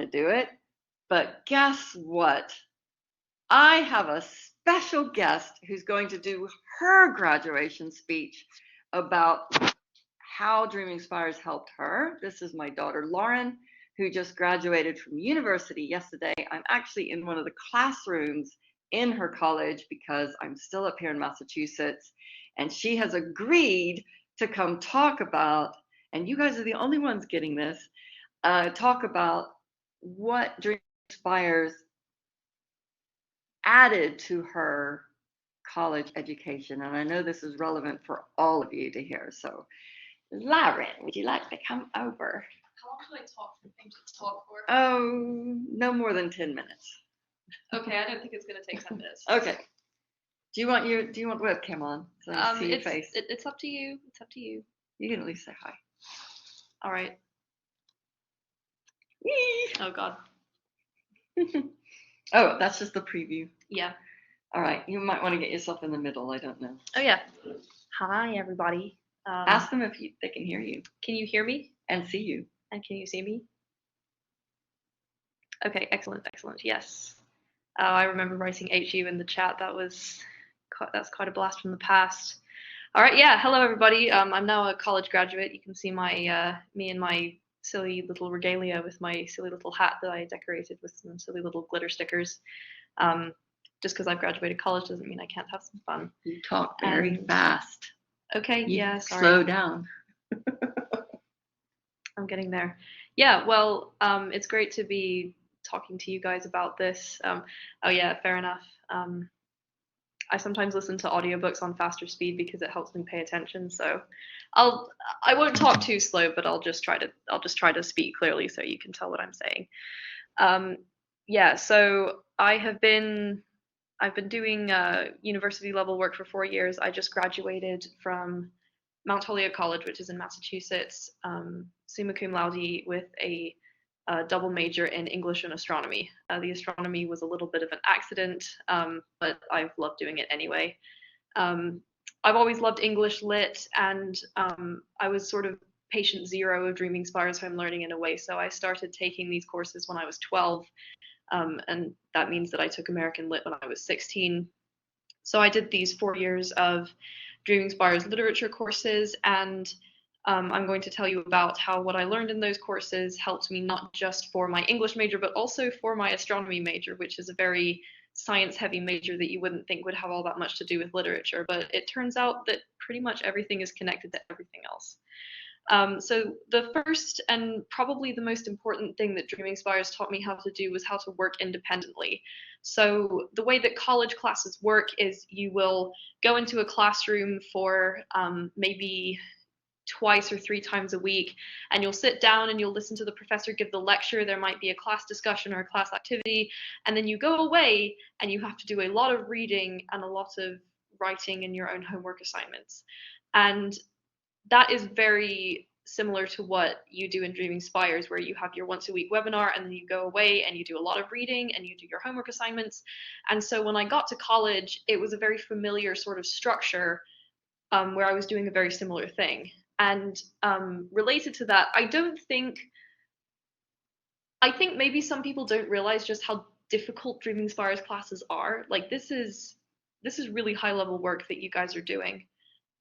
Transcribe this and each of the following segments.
to do it. But guess what? I have a special guest who's going to do her graduation speech about how Dreaming Spires helped her. This is my daughter, Lauren, who just graduated from university yesterday. I'm actually in one of the classrooms in her college because I'm still up here in Massachusetts. And she has agreed to come talk about, and you guys are the only ones getting this, talk about what Dreaming Spires added to her college education. And I know this is relevant for all of you to hear. So, Lauren, would you like to come over? How long should I talk for? Oh, no more than 10 minutes. Okay, I don't think it's gonna take 10 minutes. Okay. Do you want webcam on so I see your face? It's up to you. It's up to you. You can at least say hi. All right. Oh God. Oh, that's just the preview. Yeah. All right. You might want to get yourself in the middle. I don't know. Oh yeah. Hi everybody. Ask them if they can hear you. Can you hear me? And see you. And can you see me? Okay, excellent. Yes. I remember writing HU in the chat. That's quite a blast from the past. All right, yeah. Hello everybody. I'm now a college graduate. You can see my me in my silly little regalia with my silly little hat that I decorated with some silly little glitter stickers. Just because I've graduated college doesn't mean I can't have some fun. You talk very fast. Okay, yeah, sorry. Slow down. I'm getting there. Yeah, well, it's great to be talking to you guys about this. Oh yeah, fair enough. I sometimes listen to audiobooks on faster speed because it helps me pay attention. So I won't talk too slow, but I'll just try to speak clearly so you can tell what I'm saying. Yeah, so I've been doing university level work for 4 years. I just graduated from Mount Holyoke College, which is in Massachusetts, summa cum laude with a double major in English and astronomy. The astronomy was a little bit of an accident, but I've loved doing it anyway. I've always loved English lit, and I was sort of patient zero of Dreaming Spires home learning in a way, so I started taking these courses when I was 12, and that means that I took American Lit when I was 16. So I did these 4 years of Dreaming Spires literature courses, and I'm going to tell you about how what I learned in those courses helped me not just for my English major, but also for my astronomy major, which is a very science-heavy major that you wouldn't think would have all that much to do with literature, but it turns out that pretty much everything is connected to everything else. So the first and probably the most important thing that Dreaming Spires taught me how to do was how to work independently. So the way that college classes work is you will go into a classroom for maybe twice or 3 times a week, and you'll sit down and you'll listen to the professor give the lecture. There might be a class discussion or a class activity, and then you go away and you have to do a lot of reading and a lot of writing in your own homework assignments. And that is very similar to what you do in Dreaming Spires, where you have your once a week webinar and then you go away and you do a lot of reading and you do your homework assignments. And so when I got to college, it was a very familiar sort of structure where I was doing a very similar thing. And related to that, I think maybe some people don't realize just how difficult Dreaming Spires classes are. Like this is really high level work that you guys are doing,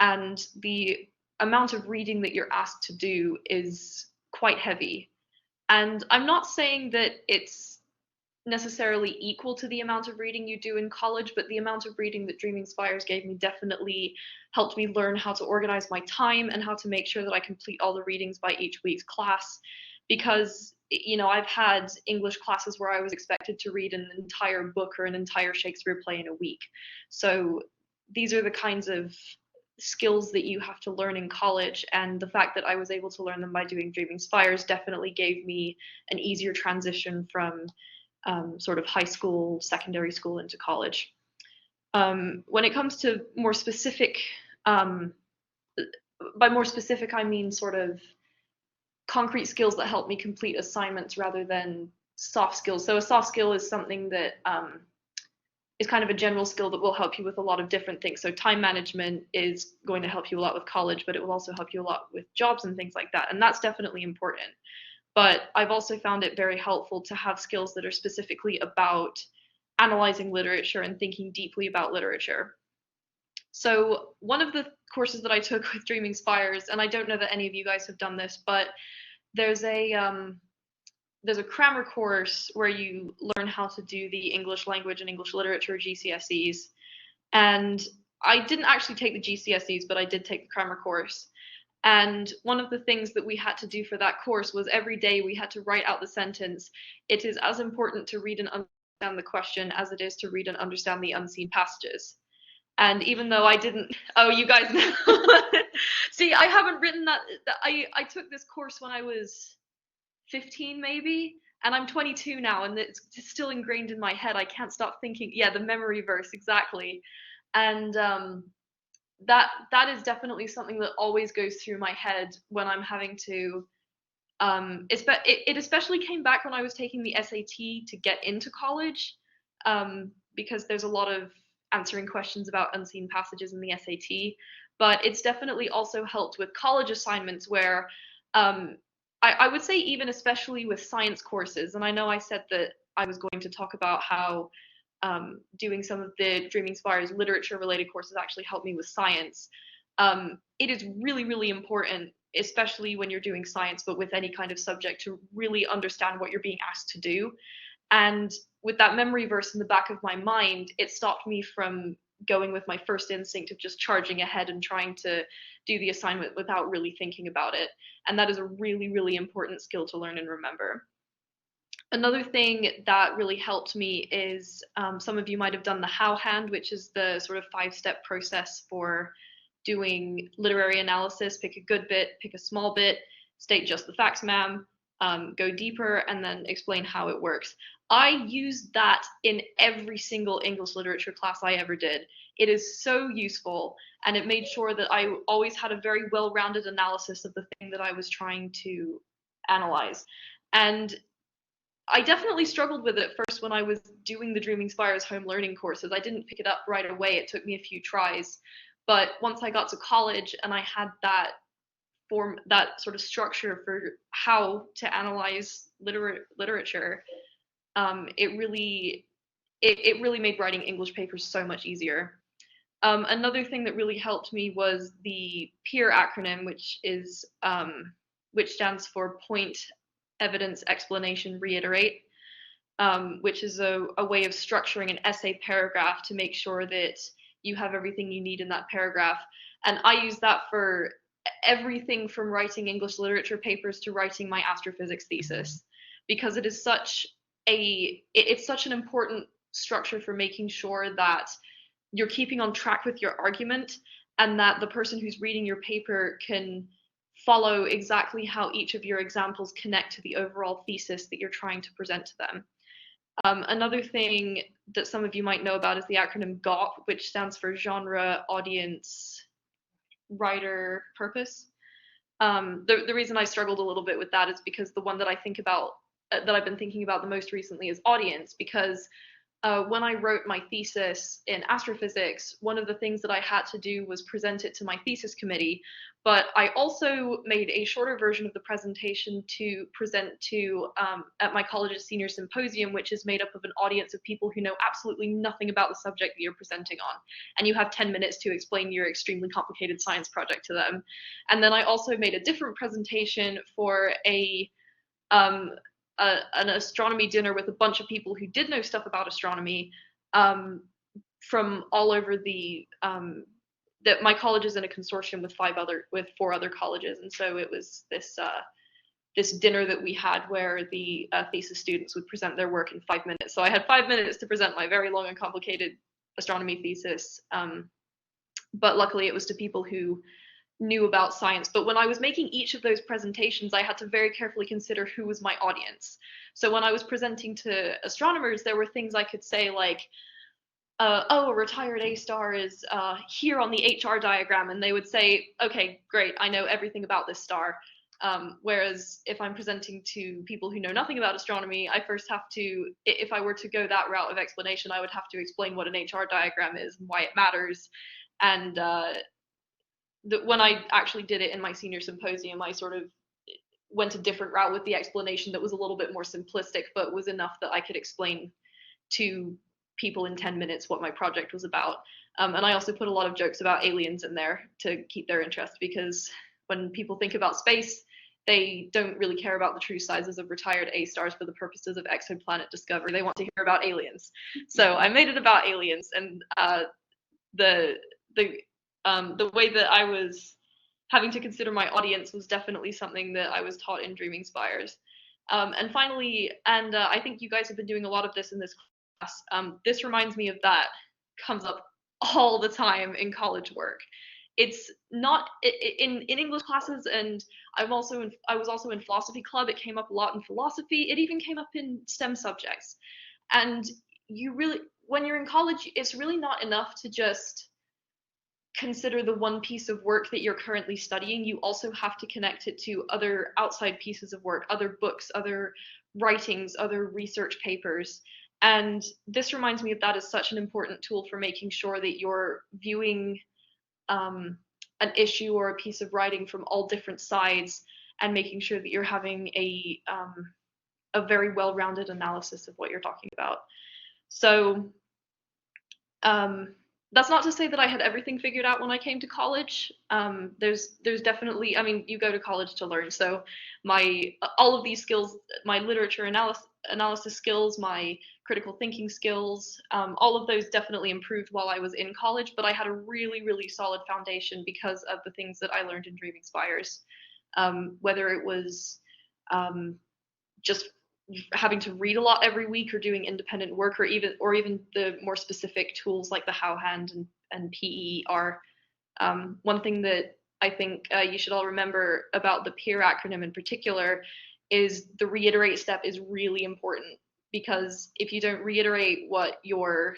and the amount of reading that you're asked to do is quite heavy. And I'm not saying that it's necessarily equal to the amount of reading you do in college, but the amount of reading that Dreaming Spires gave me definitely helped me learn how to organize my time and how to make sure that I complete all the readings by each week's class. Because, you know, I've had English classes where I was expected to read an entire book or an entire Shakespeare play in a week. So these are the kinds of skills that you have to learn in college, and the fact that I was able to learn them by doing Dreaming Spires definitely gave me an easier transition from sort of high school, secondary school into college. When it comes to more specific, by more specific I mean sort of concrete skills that help me complete assignments rather than soft skills. So a soft skill is something that is kind of a general skill that will help you with a lot of different things. So time management is going to help you a lot with college, but it will also help you a lot with jobs and things like that. And that's definitely important. but I've also found it very helpful to have skills that are specifically about analyzing literature and thinking deeply about literature. So one of the courses that I took with Dreaming Spires, and I don't know that any of you guys have done this, but there's a grammar course where you learn how to do the English language and English literature GCSEs. And I didn't actually take the GCSEs, but I did take the grammar course. And one of the things that we had to do for that course was every day we had to write out the sentence, "It is as important to read and understand the question as it is to read and understand the unseen passages." And even though I didn't, oh, you guys know. See, I haven't written that. I took this course when I was 15 maybe, and I'm 22 now, and it's still ingrained in my head. I can't stop thinking. Yeah, the memory verse, exactly. And that is definitely something that always goes through my head when I'm having to. It especially came back when I was taking the SAT to get into college, because there's a lot of answering questions about unseen passages in the SAT. But it's definitely also helped with college assignments where I would say even especially with science courses, and I know I said that I was going to talk about how doing some of the Dreaming Spires literature related courses actually helped me with science. It is really, really important, especially when you're doing science, but with any kind of subject, to really understand what you're being asked to do. And with that memory verse in the back of my mind, it stopped me from going with my first instinct of just charging ahead and trying to do the assignment without really thinking about it. And that is a really, really important skill to learn and remember. Another thing that really helped me is some of you might have done the how hand, which is the sort of 5-step process for doing literary analysis. Pick a good bit, pick a small bit, state just the facts, ma'am, go deeper, and then explain how it works. I used that in every single English literature class I ever did. It is so useful, and it made sure that I always had a very well-rounded analysis of the thing that I was trying to analyze. And I definitely struggled with it at first when I was doing the Dreaming Spires home learning courses. I didn't pick it up right away. It took me a few tries. But once I got to college and I had that that sort of structure for how to analyze literature, it really made writing English papers so much easier. Another thing that really helped me was the PEER acronym, which stands for Point, Evidence, Explanation, Reiterate, which is a way of structuring an essay paragraph to make sure that you have everything you need in that paragraph. And I use that for everything from writing English literature papers to writing my astrophysics thesis, because it's such an important structure for making sure that you're keeping on track with your argument, and that the person who's reading your paper can follow exactly how each of your examples connect to the overall thesis that you're trying to present to them. Another thing that some of you might know about is the acronym GAUP, which stands for Genre, Audience, Writer, Purpose. The reason I struggled a little bit with that is because the one that I think about, that I've been thinking about the most recently, is audience, because when I wrote my thesis in astrophysics, one of the things that I had to do was present it to my thesis committee, but I also made a shorter version of the presentation to present to at my college's senior symposium, which is made up of an audience of people who know absolutely nothing about the subject that you're presenting on. And you have 10 minutes to explain your extremely complicated science project to them. And then I also made a different presentation for an astronomy dinner with a bunch of people who did know stuff about astronomy, from all over that my college is in a consortium with 4 other colleges, and so it was this dinner that we had where the thesis students would present their work in 5 minutes. So I had 5 minutes to present my very long and complicated astronomy thesis, but luckily it was to people who knew about science. But when I was making each of those presentations, I had to very carefully consider who was my audience. So when I was presenting to astronomers, there were things I could say like, oh, a retired A star is here on the HR diagram, and they would say, okay, great, I know everything about this star. Whereas if I'm presenting to people who know nothing about astronomy, I first have to, if I were to go that route of explanation, I would have to explain what an HR diagram is and why it matters. And when I actually did it in my senior symposium, I sort of went a different route with the explanation that was a little bit more simplistic, but was enough that I could explain to people in 10 minutes what my project was about. And I also put a lot of jokes about aliens in there to keep their interest, because when people think about space, they don't really care about the true sizes of retired A stars for the purposes of exoplanet discovery. They want to hear about aliens. So I made it about aliens, and the the way that I was having to consider my audience was definitely something that I was taught in Dreaming Spires. And finally, and I think you guys have been doing a lot of this in this class, this reminds me of that, comes up all the time in college work. It's not in English classes, and I was also in philosophy club. It came up a lot in philosophy. It even came up in STEM subjects. And you really, when you're in college, it's really not enough to just consider the one piece of work that you're currently studying. You also have to connect it to other outside pieces of work, other books, other writings, other research papers. And this reminds me of that as such an important tool for making sure that you're viewing an issue or a piece of writing from all different sides, and making sure that you're having a very well-rounded analysis of what you're talking about. So that's not to say that I had everything figured out when I came to college. There's definitely, I mean, you go to college to learn. So all of these skills, my literature analysis skills, my critical thinking skills, all of those definitely improved while I was in college. But I had a really, really solid foundation because of the things that I learned in Dreaming Spires. Whether it was just having to read a lot every week, or doing independent work, or even the more specific tools like the how hand and PER. One thing that I think you should all remember about the PEER acronym in particular is the reiterate step is really important, because if you don't reiterate what your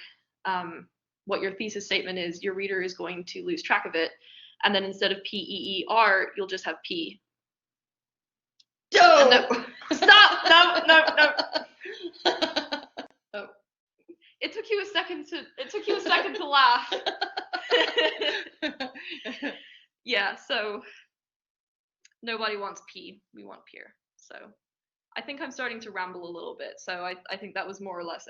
thesis statement is, your reader is going to lose track of it, and then instead of PEER, you'll just have P. No. Stop! No. Oh. It took you a second to laugh. Yeah, so nobody wants P. We want peer. So I think I'm starting to ramble a little bit. So I think that was more or less everything.